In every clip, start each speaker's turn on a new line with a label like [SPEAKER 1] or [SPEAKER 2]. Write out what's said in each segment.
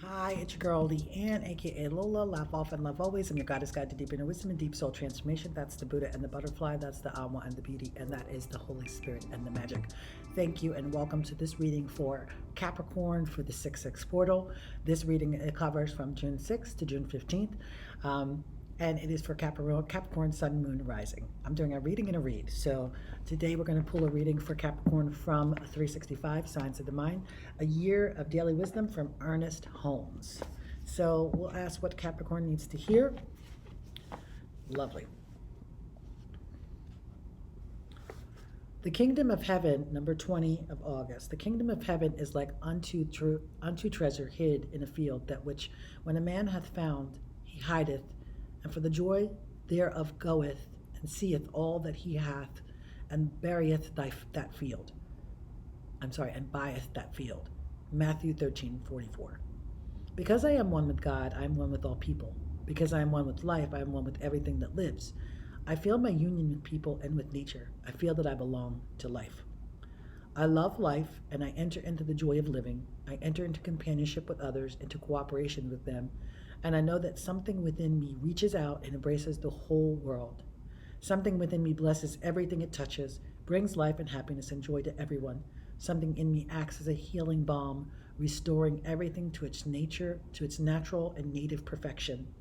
[SPEAKER 1] Hi, it's your girl Leanne, aka Lola. Laugh off and love always. I'm your goddess guide to deep inner wisdom and deep soul transformation. That's the Buddha and the butterfly. That's the Alma and the beauty, and that is the Holy Spirit and the magic. Thank you, and welcome to this reading for Capricorn for the 6/6 portal. This reading it covers from June 6th to June 15th. And it is for Capricorn, Sun, Moon, Rising. I'm doing a reading and a read. So today we're going to pull a reading for Capricorn from 365, Signs of the Mind, a year of daily wisdom from Ernest Holmes. So we'll ask what Capricorn needs to hear. Lovely. The kingdom of heaven, number 20 of August. The kingdom of heaven is like unto treasure hid in a field, that which when a man hath found, he hideth, and for the joy thereof goeth and seeth all that he hath, and burieth that field. And buyeth that field. Matthew 13:44. Because I am one with God, I am one with all people. Because I am one with life, I am one with everything that lives. I feel my union with people and with nature. I feel that I belong to life. I love life, and I enter into the joy of living. I enter into companionship with others, into cooperation with them, and I know that something within me reaches out and embraces the whole world. Something within me blesses everything it touches, brings life and happiness and joy to everyone. Something in me acts as a healing balm, restoring everything to its nature, to its natural and native perfection.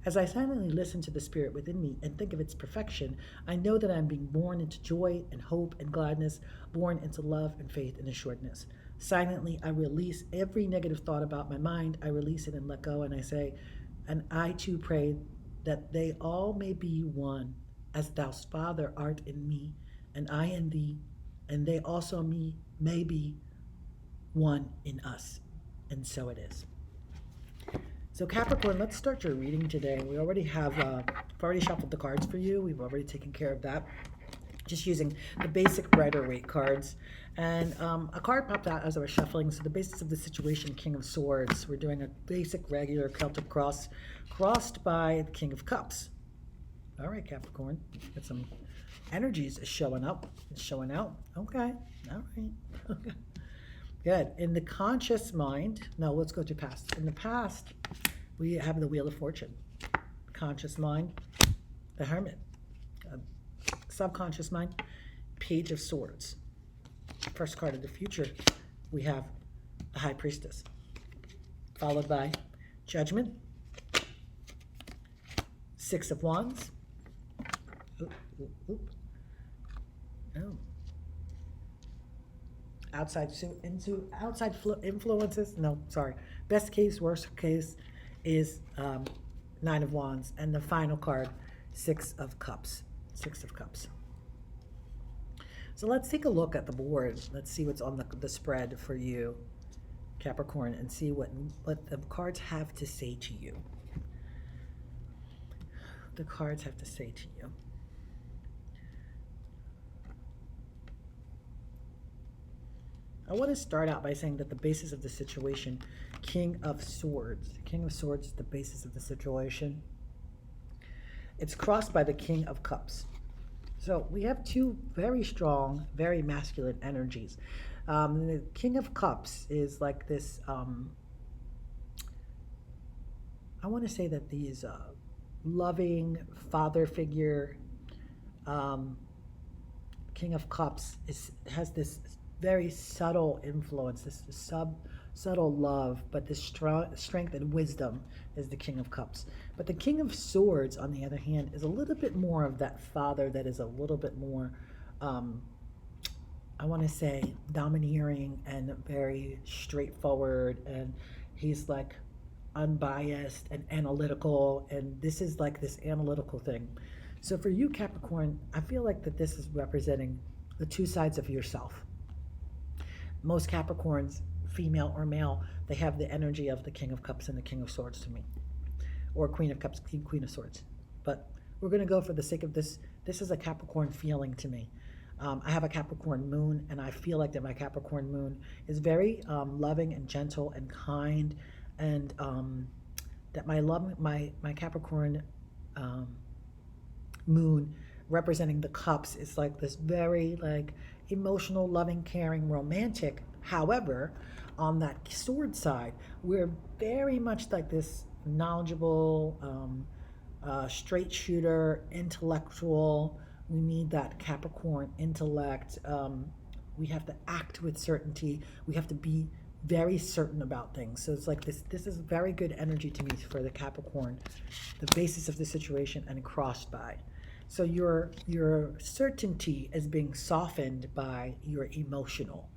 [SPEAKER 1] As I silently listen to the spirit within me and think of its perfection, I know that I am being born into joy and hope and gladness, born into love and faith and assuredness. Silently, I release every negative thought about my mind. I release it and let go, and I say, and I too pray that they all may be one, as thou, Father, art in me, and I in thee, and they also may be one in us. And so it is. So Capricorn, let's start your reading today. We already have, I've already shuffled the cards for you. We've already taken care of that. Just using the basic Rider-Waite cards. And a card popped out as I was shuffling. So the basis of the situation, King of Swords. We're doing a basic, regular Celtic cross, crossed by the King of Cups. All right, Capricorn. Got some energies showing up. It's showing out. Okay. All right. Okay. Good. In the conscious mind, no, let's go to past. In the past, we have the Wheel of Fortune. Conscious mind, the Hermit. Subconscious mind, Page of Swords. First card of the future, we have the High Priestess, followed by Judgment, Six of Wands. Oop, oop, oop. Oh. Outside influences. No, sorry. Best case, worst case is Nine of Wands, and the final card, Six of Cups. Six of Cups. So let's take a look at the board. Let's see what's on the spread for you, Capricorn, and see what the cards have to say to you. The cards have to say to you. I want to start out by saying that the basis of the situation, King of Swords. King of Swords is the basis of the situation. It's crossed by the King of Cups. So we have two very strong, very masculine energies. The King of Cups is like this, I want to say that these loving father figure, King of Cups has this very subtle influence, this subtle love, but this strength and wisdom is the King of Cups. But the King of Swords, on the other hand, is a little bit more of that father that is a little bit more, I want to say, domineering and very straightforward, and he's like unbiased and analytical, and this is like this analytical thing. So for you, Capricorn, I feel like that this is representing the two sides of yourself. Most Capricorns, female or male, they have the energy of the King of Cups and the King of Swords to me, or Queen of Cups, Queen of Swords. But we're going to go for the sake of this. This is a Capricorn feeling to me. I have a Capricorn moon, and I feel like that my Capricorn moon is very loving and gentle and kind, and that my Capricorn moon representing the cups is like this very like emotional, loving, caring, romantic. However, on that sword side, we're very much like this knowledgeable, straight shooter, intellectual. We need that Capricorn intellect. We have to act with certainty. We have to be very certain about things. So it's like this is very good energy to me for the Capricorn, the basis of the situation and crossed by. So your certainty is being softened by your emotional.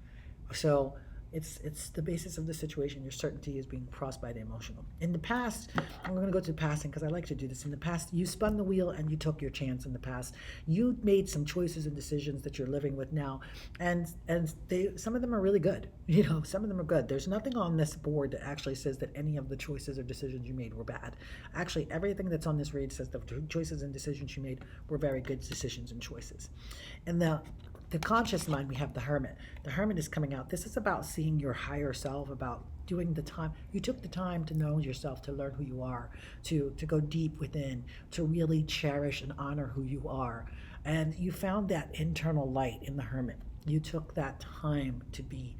[SPEAKER 1] So it's the basis of the situation. Your certainty is being crossed by the emotional. In the past, I'm going to go to the past because I like to do this. In the past, you spun the wheel and you took your chance. In the past, you made some choices and decisions that you're living with now, and they some of them are really good. You know, some of them are good. There's nothing on this board that actually says that any of the choices or decisions you made were bad. Actually, everything that's on this read says the choices and decisions you made were very good decisions and choices. And the conscious mind, we have the hermit. The hermit is coming out. This is about seeing your higher self, about doing the time. You took the time to know yourself, to learn who you are, to go deep within, to really cherish and honor who you are. And you found that internal light in the hermit. You took that time to be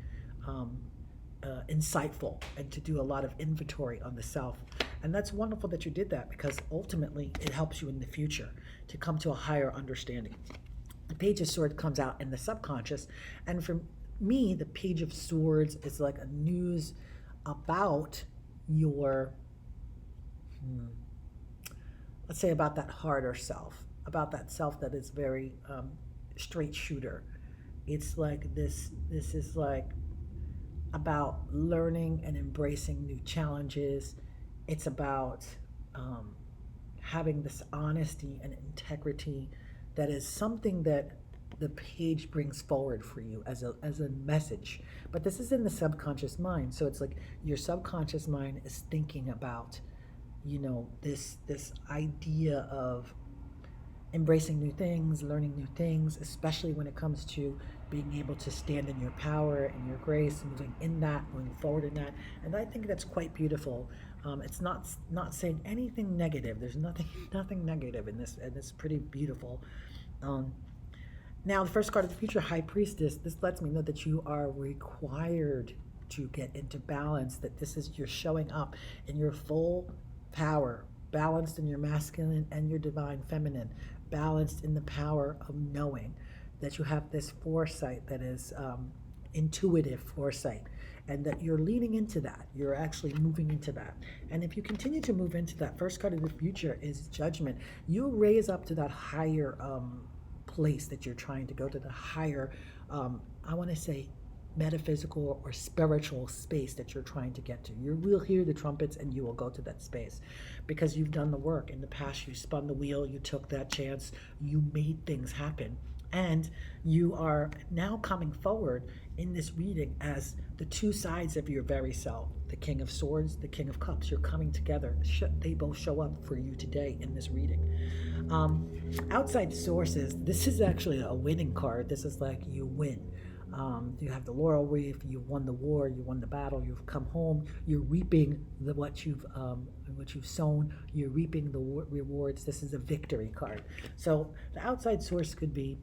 [SPEAKER 1] insightful and to do a lot of inventory on the self. And that's wonderful that you did that, because ultimately it helps you in the future to come to a higher understanding. The Page of Swords comes out in the subconscious, and for me, the Page of Swords is like a news about your, let's say, about that harder self, about that self that is very straight shooter. It's like this is like about learning and embracing new challenges. It's about having this honesty and integrity that is something that the page brings forward for you as a message. But this is in the subconscious mind. So it's like your subconscious mind is thinking about, you know, this idea of embracing new things, learning new things, especially when it comes to being able to stand in your power and your grace, moving in that, moving forward in that. And I think that's quite beautiful. It's not saying anything negative. There's nothing negative in this, and it's pretty beautiful. Now, the first card of the future, High Priestess. This lets me know that you are required to get into balance. That this is you're showing up in your full power, balanced in your masculine and your divine feminine, balanced in the power of knowing that you have this foresight that is intuitive foresight, and that you're leaning into that. You're actually moving into that. And if you continue to move into that, first card of the future is Judgment. You raise up to that higher place that you're trying to go to, the higher, I want to say, metaphysical or spiritual space that you're trying to get to. You will hear the trumpets and you will go to that space because you've done the work. In the past, you spun the wheel, you took that chance, you made things happen. And you are now coming forward in this reading as the two sides of your very self, the King of Swords, the King of Cups. You're coming together. They both show up for you today in this reading. Outside sources, this is actually a winning card. This is like you win. You have the laurel wreath. You won the war. You won the battle. You've come home. You're reaping what you've sown. You're reaping the rewards. This is a victory card. So the outside source could be.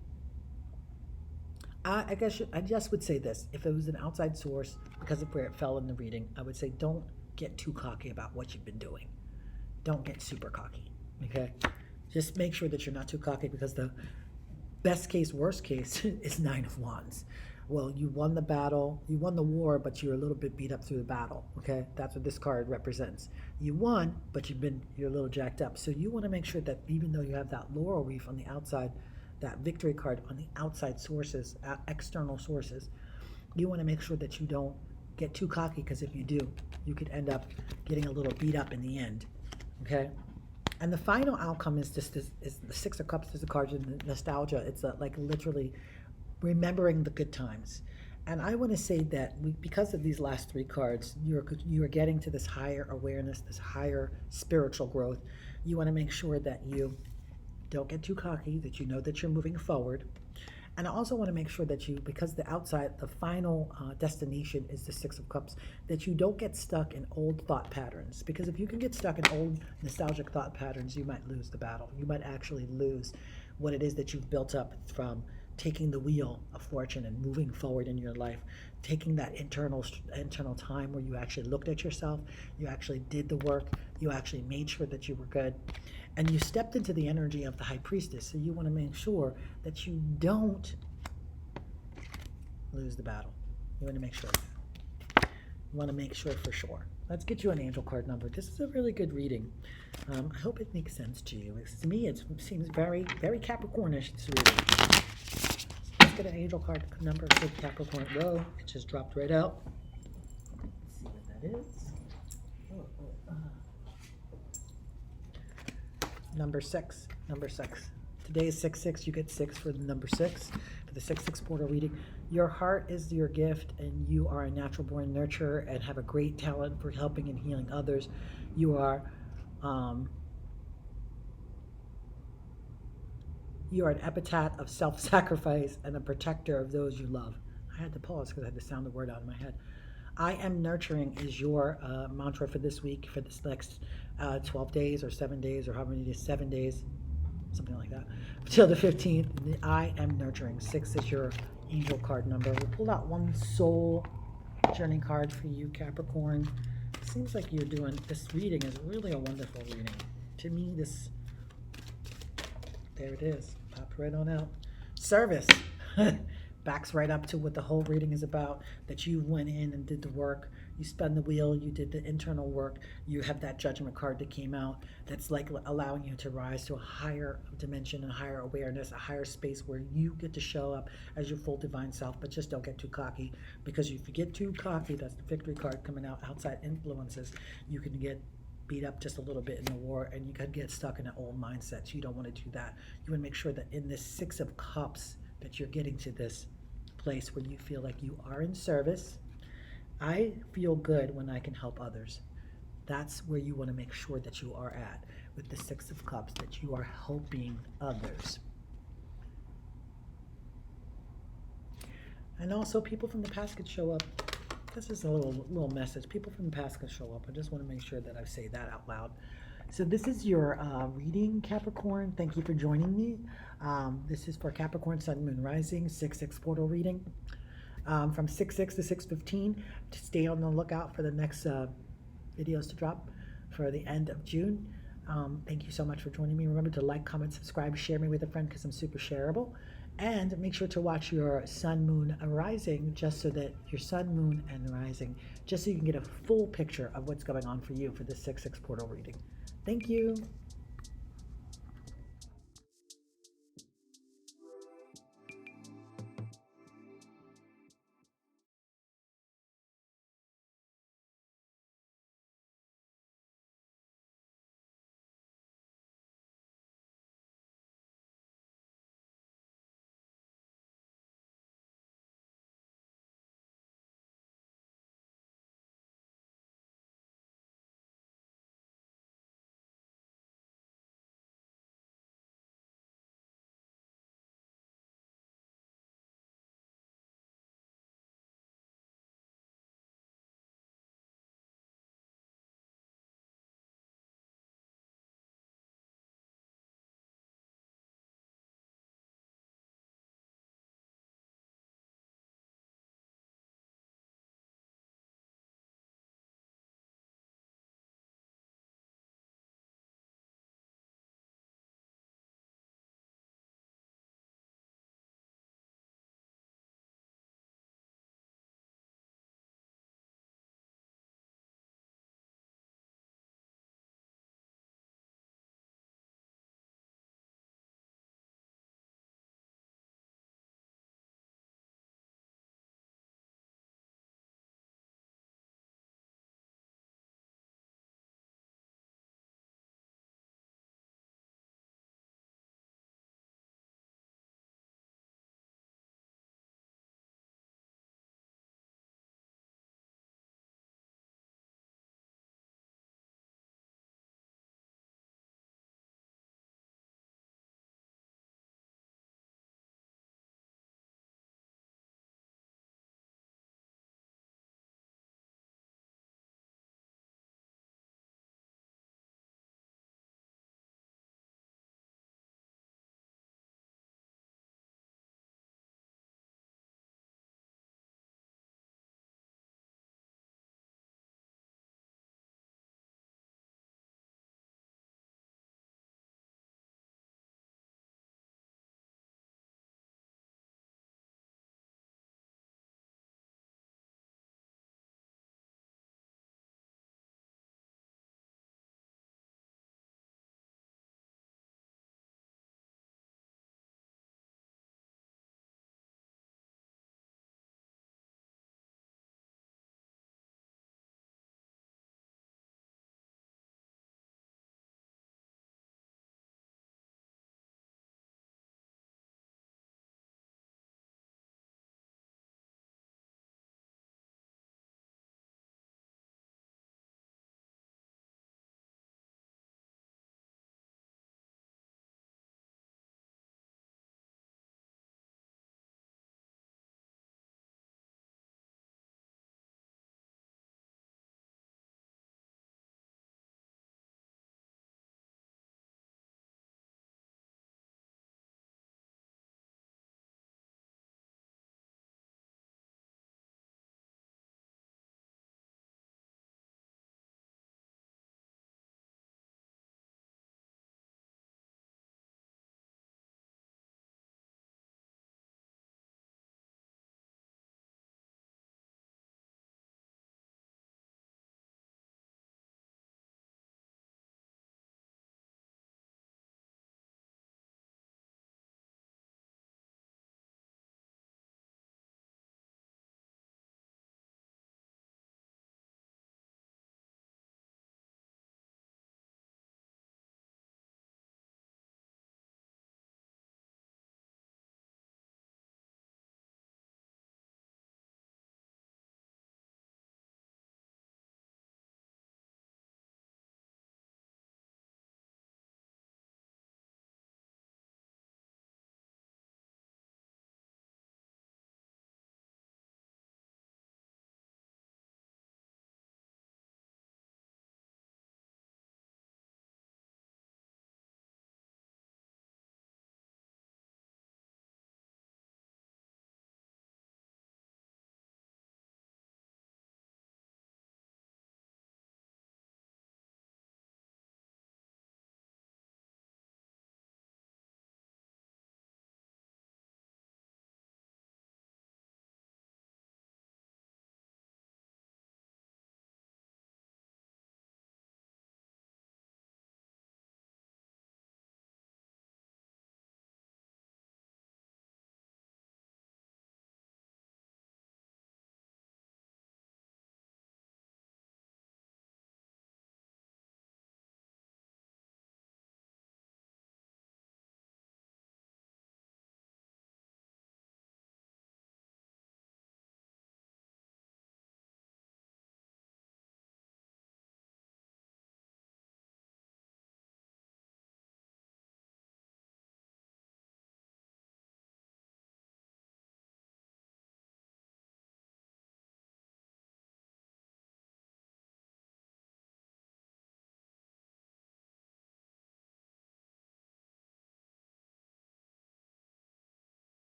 [SPEAKER 1] I just would say this. If it was an outside source, because of where it fell in the reading, I would say don't get too cocky about what you've been doing. Don't get super cocky, okay? Just make sure that you're not too cocky, because the best case, worst case is Nine of Wands. Well, you won the battle, you won the war, but you're a little bit beat up through the battle, okay? That's what this card represents. You won, but you're a little jacked up. So you want to make sure that even though you have that laurel wreath on the outside, that victory card on the outside sources, external sources, you want to make sure that you don't get too cocky, because if you do, you could end up getting a little beat up in the end, okay? And the final outcome is is the Six of Cups is the card of nostalgia. It's like literally remembering the good times. And I want to say that because of these last three cards, you are getting to this higher awareness, this higher spiritual growth. You want to make sure that you don't get too cocky, that you know that you're moving forward. And I also want to make sure that you, because the final destination is the Six of Cups, that you don't get stuck in old thought patterns. Because if you can get stuck in old nostalgic thought patterns, you might lose the battle. You might actually lose what it is that you've built up from taking the wheel of fortune and moving forward in your life, taking that internal time where you actually looked at yourself, you actually did the work, you actually made sure that you were good, and you stepped into the energy of the high priestess. So you want to make sure that you don't lose the battle. You want to make sure. You want to make sure for sure. Let's get you an angel card number. This is a really good reading. I hope it makes sense to you. To me, it seems very, very Capricornish, this reading. Let's get an angel card number for Capricorn. Whoa, it just dropped right out. Let's see what that is. Number 6. Today is 6/6. You get 6 for the number 6. For the 6/6 portal reading, your heart is your gift, and you are a natural born nurturer and have a great talent for helping and healing others. You are an epitaph of self-sacrifice and a protector of those you love. I had to pause because I had to sound the word out in my head. I am nurturing is your mantra for this week, for this next 12 days or 7 days or however many days, 7 days, something like that, until the 15th. I am nurturing. 6 is your angel card number. We pulled out one soul journey card for you, Capricorn. Seems like you're doing, this reading is really a wonderful reading. To me, this, there it is, popped right on out. Service. Backs right up to what the whole reading is about, that you went in and did the work, you spun the wheel, you did the internal work, you have that judgment card that came out that's like allowing you to rise to a higher dimension, a higher awareness, a higher space where you get to show up as your full divine self, but just don't get too cocky, because if you get too cocky, that's the victory card coming out, outside influences, you can get beat up just a little bit in the war, and you could get stuck in an old mindset. So you don't want to do that. You want to make sure that in this 6 of Cups that you're getting to this place where you feel like you are in service. I feel good when I can help others. That's where you want to make sure that you are at with the 6 of Cups, that you are helping others. And also people from the past could show up. This is a little message. People from the past could show up. I just want to make sure that I say that out loud. So this is your reading, Capricorn. Thank you for joining me. This is for Capricorn, Sun, Moon, Rising, 6/6 portal reading. From 6/6 to 6/15. To stay on the lookout for the next videos to drop for the end of June. Thank you so much for joining me. Remember to like, comment, subscribe, share me with a friend because I'm super shareable. And make sure to watch your Sun, Moon, Rising, just so that your Sun, Moon, and Rising, just so you can get a full picture of what's going on for you for the 6/6 portal reading. Thank you.